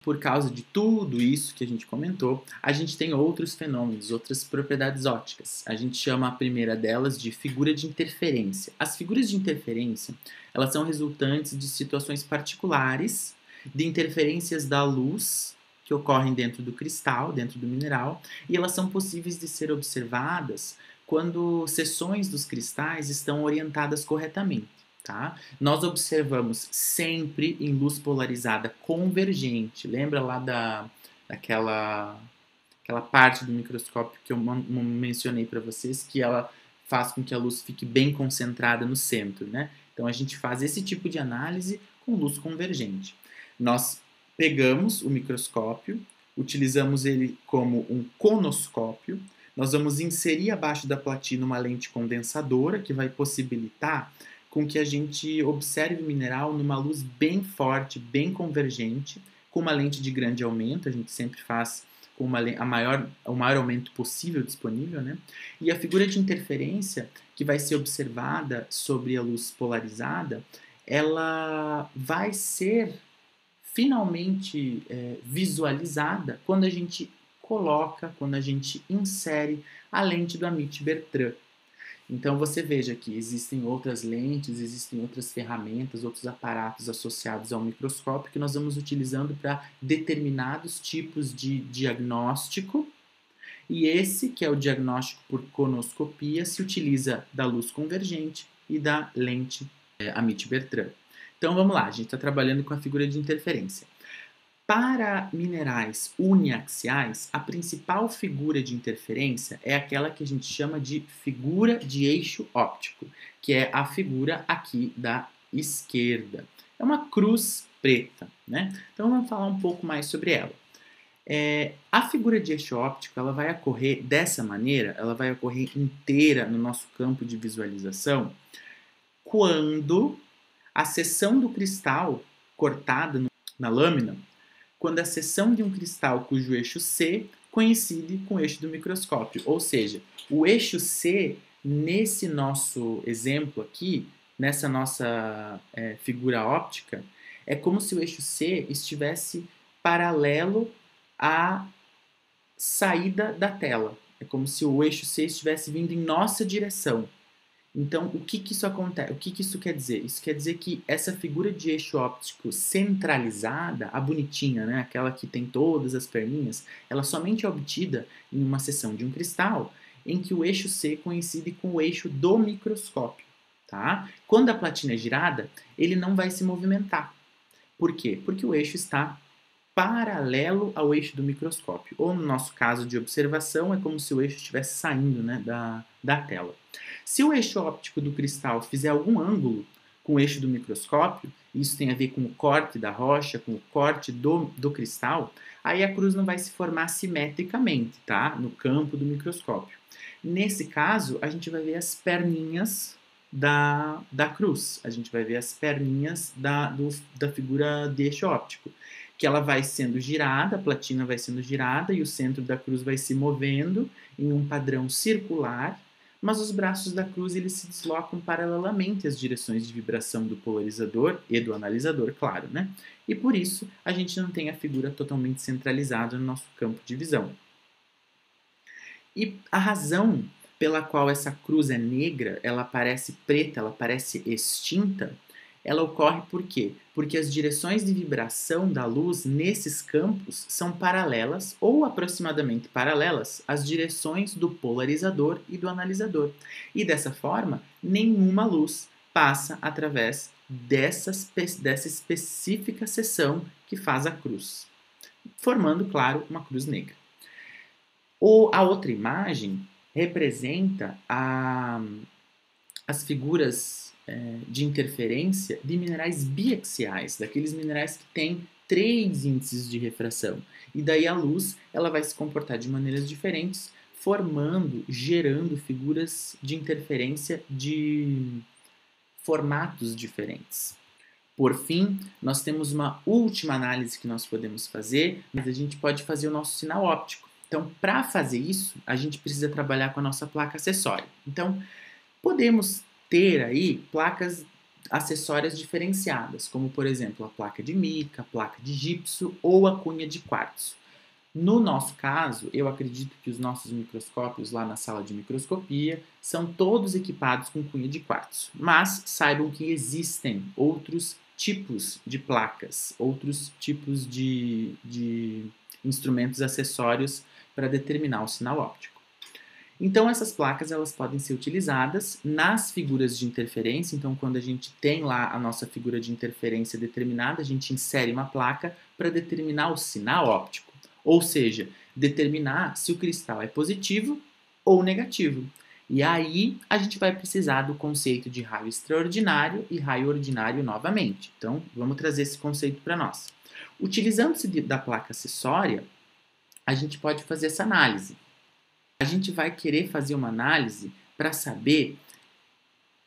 por causa de tudo isso que a gente comentou, a gente tem outros fenômenos, outras propriedades ópticas. A gente chama a primeira delas de figura de interferência. As figuras de interferência, elas são resultantes de situações particulares, de interferências da luz que ocorrem dentro do cristal, dentro do mineral, e elas são possíveis de ser observadas quando seções dos cristais estão orientadas corretamente. Tá? Nós observamos sempre em luz polarizada convergente. Lembra lá daquela parte do microscópio que eu mencionei para vocês, que ela faz com que a luz fique bem concentrada no centro, né? Então a gente faz esse tipo de análise com luz convergente. Nós pegamos o microscópio, utilizamos ele como um conoscópio, nós vamos inserir abaixo da platina uma lente condensadora que vai possibilitar com que a gente observe o mineral numa luz bem forte, bem convergente, com uma lente de grande aumento, a gente sempre faz com o maior aumento possível disponível, né? E a figura de interferência que vai ser observada sobre a luz polarizada, ela vai ser finalmente visualizada quando a gente coloca, quando a gente insere a lente do Amit-Bertrand. Então você veja que existem outras lentes, existem outras ferramentas, outros aparatos associados ao microscópio que nós vamos utilizando para determinados tipos de diagnóstico. E esse, que é o diagnóstico por conoscopia, se utiliza da luz convergente e da lente Amit-Bertrand. Então vamos lá, a gente está trabalhando com a figura de interferência. Para minerais uniaxiais, a principal figura de interferência é aquela que a gente chama de figura de eixo óptico, que é a figura aqui da esquerda. É uma cruz preta, né? Então vamos falar um pouco mais sobre ela. A figura de eixo óptico ela vai ocorrer dessa maneira, ela vai ocorrer inteira no nosso campo de visualização quando a seção do cristal cortada na lâmina, quando a seção de um cristal cujo eixo C coincide com o eixo do microscópio. Ou seja, o eixo C, nesse nosso exemplo aqui, nessa nossa figura óptica, é como se o eixo C estivesse paralelo à saída da tela. É como se o eixo C estivesse vindo em nossa direção. Então, o que isso acontece? O que isso quer dizer? Isso quer dizer que essa figura de eixo óptico centralizada, a bonitinha, né, aquela que tem todas as perninhas, ela somente é obtida em uma seção de um cristal em que o eixo C coincide com o eixo do microscópio. Tá? Quando a platina é girada, ele não vai se movimentar. Por quê? Porque o eixo está paralelo ao eixo do microscópio. Ou no nosso caso de observação, é como se o eixo estivesse saindo, né, da tela. Se o eixo óptico do cristal fizer algum ângulo com o eixo do microscópio, isso tem a ver com o corte da rocha, com o corte do cristal, aí a cruz não vai se formar simetricamente, tá? No campo do microscópio. Nesse caso, a gente vai ver as perninhas da cruz, a gente vai ver as perninhas da figura de eixo óptico, que ela vai sendo girada, a platina vai sendo girada e o centro da cruz vai se movendo em um padrão circular, mas os braços da cruz eles se deslocam paralelamente às direções de vibração do polarizador e do analisador, claro, né? E por isso a gente não tem a figura totalmente centralizada no nosso campo de visão. E a razão pela qual essa cruz é negra, ela parece preta, ela parece extinta, ela ocorre por quê? Porque as direções de vibração da luz nesses campos são paralelas ou aproximadamente paralelas às direções do polarizador e do analisador. E dessa forma, nenhuma luz passa através dessa específica seção que faz a cruz, formando, claro, uma cruz negra. A outra imagem representa as figuras de interferência de minerais biaxiais, daqueles minerais que têm 3 índices de refração. E daí a luz ela vai se comportar de maneiras diferentes, gerando figuras de interferência de formatos diferentes. Por fim, nós temos uma última análise que nós podemos fazer, mas a gente pode fazer o nosso sinal óptico. Então, para fazer isso, a gente precisa trabalhar com a nossa placa acessória. Então, podemos ter aí placas acessórias diferenciadas, como por exemplo a placa de mica, a placa de gipso ou a cunha de quartzo. No nosso caso, eu acredito que os nossos microscópios lá na sala de microscopia são todos equipados com cunha de quartzo, mas saibam que existem outros tipos de placas, outros tipos de instrumentos acessórios para determinar o sinal óptico. Então essas placas elas podem ser utilizadas nas figuras de interferência. Então quando a gente tem lá a nossa figura de interferência determinada, a gente insere uma placa para determinar o sinal óptico, ou seja, determinar se o cristal é positivo ou negativo. E aí a gente vai precisar do conceito de raio extraordinário e raio ordinário novamente. Então vamos trazer esse conceito para nós. Utilizando-se da placa acessória, a gente pode fazer essa análise. A gente vai querer fazer uma análise para saber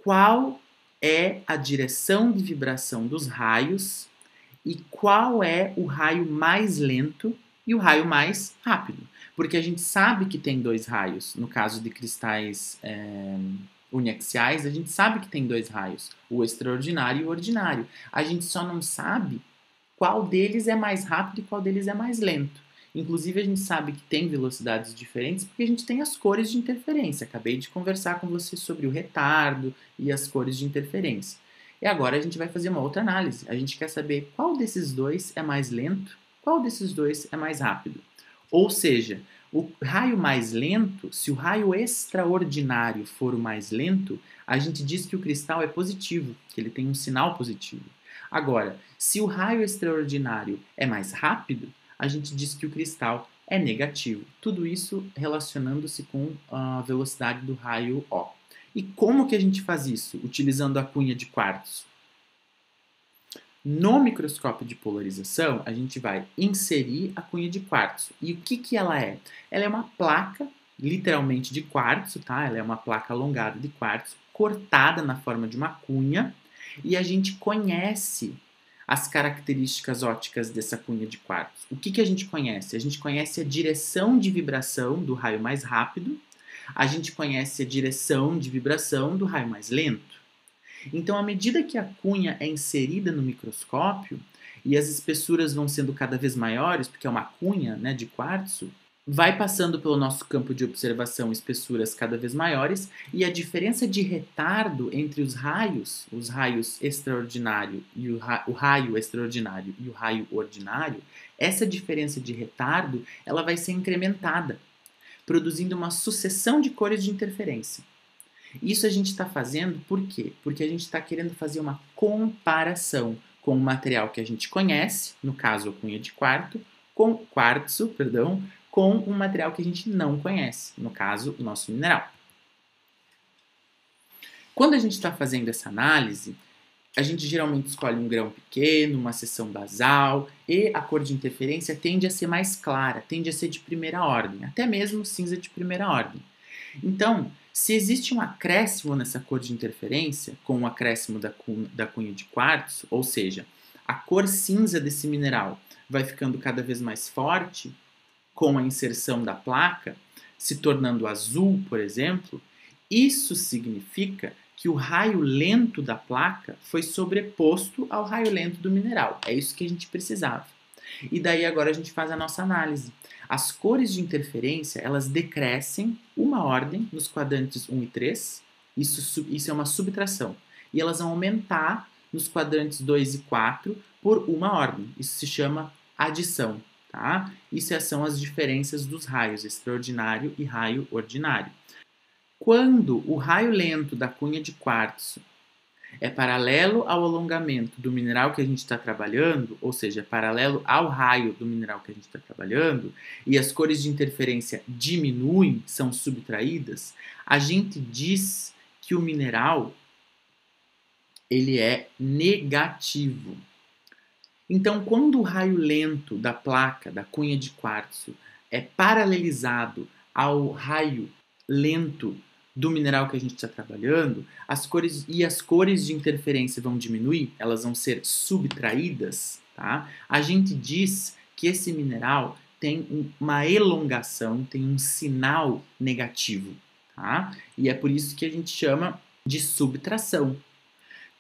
qual é a direção de vibração dos raios e qual é o raio mais lento e o raio mais rápido. Porque a gente sabe que tem dois raios. No caso de cristais uniaxiais, a gente sabe que tem dois raios, o extraordinário e o ordinário. A gente só não sabe qual deles é mais rápido e qual deles é mais lento. Inclusive, a gente sabe que tem velocidades diferentes porque a gente tem as cores de interferência. Acabei de conversar com você sobre o retardo e as cores de interferência. E agora a gente vai fazer uma outra análise. A gente quer saber qual desses dois é mais lento, qual desses dois é mais rápido. Ou seja, o raio mais lento, se o raio extraordinário for o mais lento, a gente diz que o cristal é positivo, que ele tem um sinal positivo. Agora, se o raio extraordinário é mais rápido, a gente diz que o cristal é negativo. Tudo isso relacionando-se com a velocidade do raio O. E como que a gente faz isso? Utilizando a cunha de quartzo. No microscópio de polarização, a gente vai inserir a cunha de quartzo. E o que ela é? Ela é uma placa, literalmente de quartzo, tá? Ela é uma placa alongada de quartzo, cortada na forma de uma cunha, e a gente conhece as características ópticas dessa cunha de quartzo. O que a gente conhece? A gente conhece a direção de vibração do raio mais rápido, a gente conhece a direção de vibração do raio mais lento. Então, à medida que a cunha é inserida no microscópio e as espessuras vão sendo cada vez maiores, porque é uma cunha, né, de quartzo, vai passando pelo nosso campo de observação espessuras cada vez maiores, e a diferença de retardo entre os raios extraordinário e o raio extraordinário e o raio ordinário, essa diferença de retardo ela vai ser incrementada, produzindo uma sucessão de cores de interferência. Isso a gente está fazendo por quê? Porque a gente está querendo fazer uma comparação com o material que a gente conhece, no caso a cunha de quartzo, com um material que a gente não conhece, no caso o nosso mineral. Quando a gente está fazendo essa análise, a gente geralmente escolhe um grão pequeno, uma seção basal, e a cor de interferência tende a ser mais clara, tende a ser de primeira ordem, até mesmo cinza de primeira ordem. Então, se existe um acréscimo nessa cor de interferência, com o acréscimo da cunha de quartzo, ou seja, a cor cinza desse mineral vai ficando cada vez mais forte com a inserção da placa, se tornando azul, por exemplo, isso significa que o raio lento da placa foi sobreposto ao raio lento do mineral. É isso que a gente precisava. E daí agora a gente faz a nossa análise. As cores de interferência, elas decrescem uma ordem nos quadrantes 1 e 3, isso é uma subtração. E elas vão aumentar nos quadrantes 2 e 4 por uma ordem. Isso se chama adição. Tá? Isso são as diferenças dos raios extraordinário e raio ordinário. Quando o raio lento da cunha de quartzo é paralelo ao alongamento do mineral que a gente está trabalhando, ou seja, é paralelo ao raio do mineral que a gente está trabalhando, e as cores de interferência diminuem, são subtraídas, a gente diz que o mineral ele é negativo. Então, quando o raio lento da placa, da cunha de quartzo, é paralelizado ao raio lento do mineral que a gente está trabalhando, as cores de interferência vão diminuir, elas vão ser subtraídas, tá? A gente diz que esse mineral tem uma elongação, tem um sinal negativo, tá? E é por isso que a gente chama de subtração.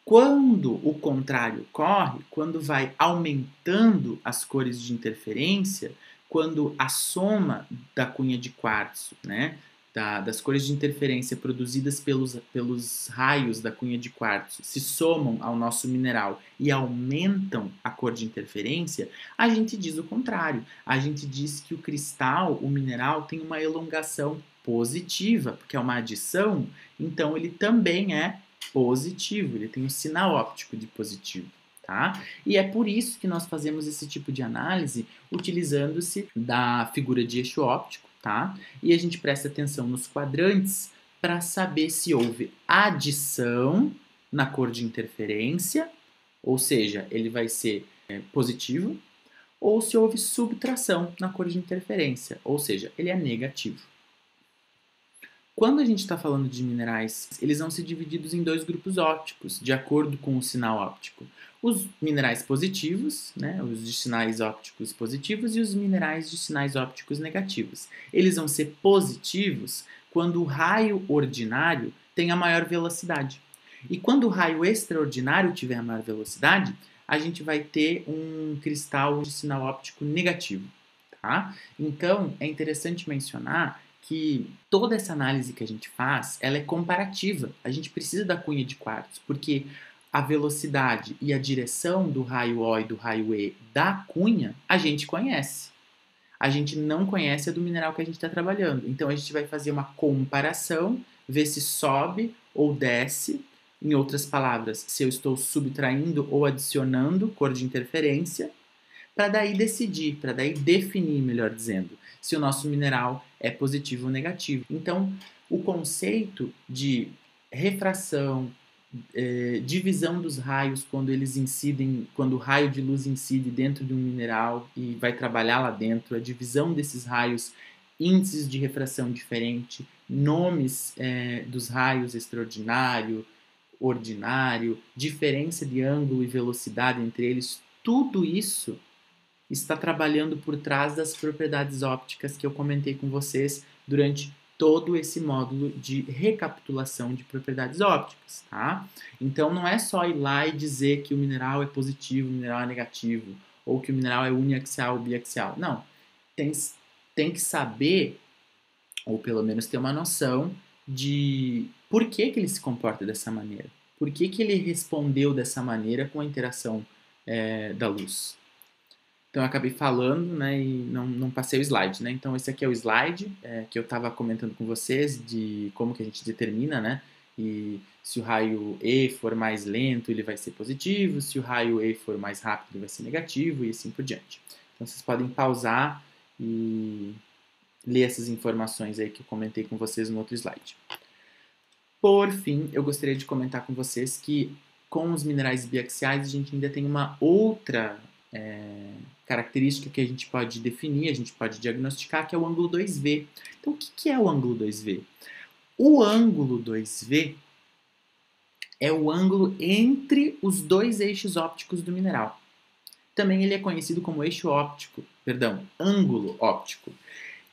Quando o contrário ocorre, quando vai aumentando as cores de interferência, quando a soma da cunha de quartzo, né, das cores de interferência produzidas pelos raios da cunha de quartzo se somam ao nosso mineral e aumentam a cor de interferência, a gente diz o contrário. A gente diz que o cristal, o mineral, tem uma elongação positiva, porque é uma adição, então ele também é positivo, ele tem um sinal óptico de positivo. Tá? E é por isso que nós fazemos esse tipo de análise utilizando-se da figura de eixo óptico, tá? E a gente presta atenção nos quadrantes para saber se houve adição na cor de interferência, ou seja, ele vai ser positivo, ou se houve subtração na cor de interferência, ou seja, ele é negativo. Quando a gente está falando de minerais, eles vão ser divididos em dois grupos ópticos, de acordo com o sinal óptico. Os minerais positivos, né, os de sinais ópticos positivos, e os minerais de sinais ópticos negativos. Eles vão ser positivos quando o raio ordinário tem a maior velocidade. E quando o raio extraordinário tiver a maior velocidade, a gente vai ter um cristal de sinal óptico negativo. Tá? Então, é interessante mencionar que toda essa análise que a gente faz, ela é comparativa. A gente precisa da cunha de quartzo, porque a velocidade e a direção do raio O e do raio E da cunha, a gente conhece. A gente não conhece a do mineral que a gente está trabalhando. Então, a gente vai fazer uma comparação, ver se sobe ou desce. Em outras palavras, se eu estou subtraindo ou adicionando cor de interferência, para daí decidir, para daí definir, melhor dizendo, se o nosso mineral é positivo ou negativo. Então, o conceito de refração, divisão dos raios quando eles incidem, quando o raio de luz incide dentro de um mineral e vai trabalhar lá dentro, a divisão desses raios, índices de refração diferente, nomes dos raios extraordinário, ordinário, diferença de ângulo e velocidade entre eles, tudo isso está trabalhando por trás das propriedades ópticas que eu comentei com vocês durante todo esse módulo de recapitulação de propriedades ópticas, tá? Então não é só ir lá e dizer que o mineral é positivo, o mineral é negativo, ou que o mineral é uniaxial ou biaxial. Não. Tem que saber, ou pelo menos ter uma noção de por que ele se comporta dessa maneira. Por que ele respondeu dessa maneira com a interação da luz. Então eu acabei falando, né, e não passei o slide, né? Então esse aqui é o slide que eu estava comentando com vocês de como que a gente determina, né? E se o raio E for mais lento, ele vai ser positivo, se o raio E for mais rápido, ele vai ser negativo e assim por diante. Então vocês podem pausar e ler essas informações aí que eu comentei com vocês no outro slide. Por fim, eu gostaria de comentar com vocês que com os minerais biaxiais a gente ainda tem uma outra característica que a gente pode definir, a gente pode diagnosticar, que é o ângulo 2V. Então, o que é o ângulo 2V? O ângulo 2V é o ângulo entre os dois eixos ópticos do mineral. Também ele é conhecido como eixo óptico, ângulo óptico.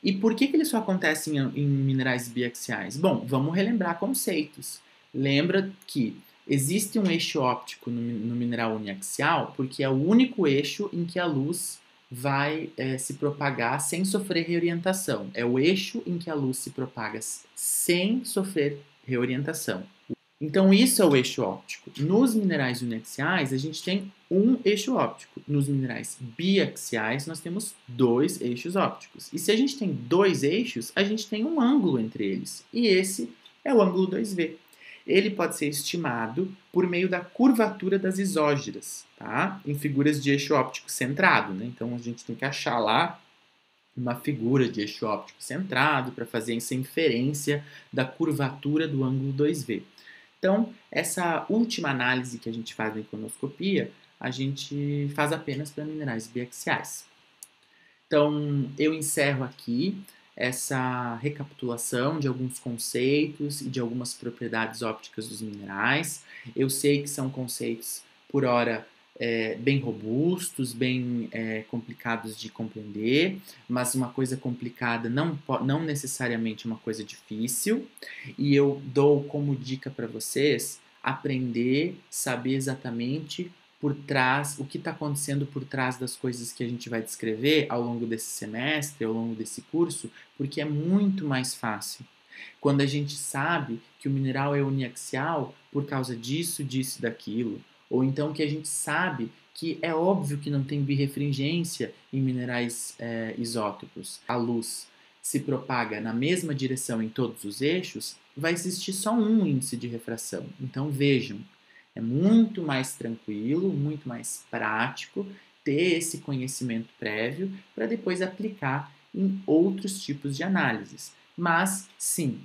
E por que ele só acontece em minerais biaxiais? Bom, vamos relembrar conceitos. Lembra que existe um eixo óptico no mineral uniaxial porque é o único eixo em que a luz vai se propagar sem sofrer reorientação. É o eixo em que a luz se propaga sem sofrer reorientação. Então, isso é o eixo óptico. Nos minerais uniaxiais, a gente tem um eixo óptico. Nos minerais biaxiais, nós temos dois eixos ópticos. E se a gente tem dois eixos, a gente tem um ângulo entre eles. E esse é o ângulo 2V. Ele pode ser estimado por meio da curvatura das isógeras, tá? Em figuras de eixo óptico centrado, né? Então, a gente tem que achar lá uma figura de eixo óptico centrado para fazer essa inferência da curvatura do ângulo 2V. Então, essa última análise que a gente faz na iconoscopia, a gente faz apenas para minerais biaxiais. Então, eu encerro aqui essa recapitulação de alguns conceitos e de algumas propriedades ópticas dos minerais. Eu sei que são conceitos, por hora, bem robustos, bem complicados de compreender, mas uma coisa complicada não necessariamente uma coisa difícil. E eu dou como dica para vocês aprender, saber exatamente por trás, o que está acontecendo por trás das coisas que a gente vai descrever ao longo desse semestre, ao longo desse curso, porque é muito mais fácil. Quando a gente sabe que o mineral é uniaxial por causa disso, disso, daquilo, ou então que a gente sabe que é óbvio que não tem birrefringência em minerais isótopos. A luz se propaga na mesma direção em todos os eixos, vai existir só um índice de refração. Então vejam, é muito mais tranquilo, muito mais prático ter esse conhecimento prévio para depois aplicar em outros tipos de análises. Mas, sim,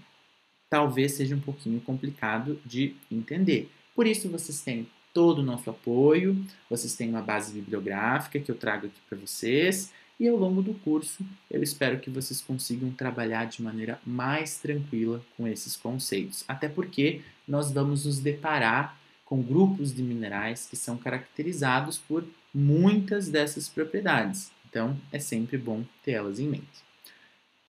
talvez seja um pouquinho complicado de entender. Por isso, vocês têm todo o nosso apoio, vocês têm uma base bibliográfica que eu trago aqui para vocês, e ao longo do curso eu espero que vocês consigam trabalhar de maneira mais tranquila com esses conceitos. Até porque nós vamos nos deparar com grupos de minerais que são caracterizados por muitas dessas propriedades. Então, é sempre bom ter elas em mente.